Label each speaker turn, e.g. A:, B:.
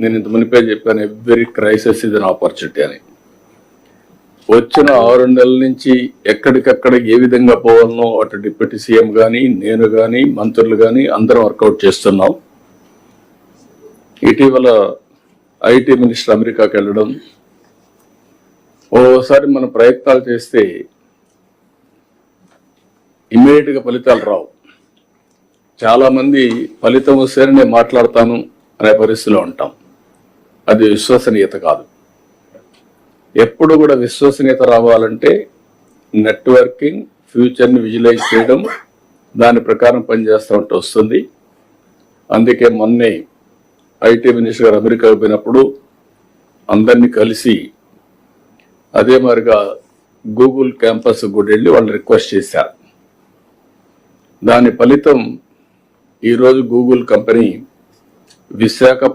A: నేను ఇంత మునిపే చెప్పాను, ఎవ్రీ క్రైసిస్ ఇది అన్ ఆపర్చునిటీ అని. వచ్చిన 6 నెలల నుంచి ఎక్కడికక్కడ ఏ విధంగా పోవాలనో అటు డిప్యూటీ సీఎం కానీ, నేను కానీ, మంత్రులు కానీ అందరం వర్కౌట్ చేస్తున్నాం. ఇటీవల ఐటీ మినిస్టర్ అమెరికాకి వెళ్ళడం, ఓసారి మనం ప్రయత్నాలు చేస్తే ఇమ్మీడియట్గా ఫలితాలు రావు. చాలా మంది ఫలితం వస్తేనే నేను మాట్లాడతాను అనే పరిస్థితిలో ఉంటాం. అది విశ్వసనీయత కాదు. ఎప్పుడు కూడా విశ్వసనీయత రావాలంటే నెట్వర్కింగ్, ఫ్యూచర్ని విజువలైజ్ చేయడం, దాని ప్రకారం పనిచేస్తూ ఉంటే వస్తుంది. అందుకే మొన్నే ఐటీ మినిస్టర్ గారు అమెరికాకు పోయినప్పుడు అందరినీ కలిసి అదే మరిగా గూగుల్ క్యాంపస్ కూడా వెళ్ళి వాళ్ళు రిక్వెస్ట్ చేశారు. దాని ఫలితం ఈరోజు గూగుల్ కంపెనీ విశాఖపట్నం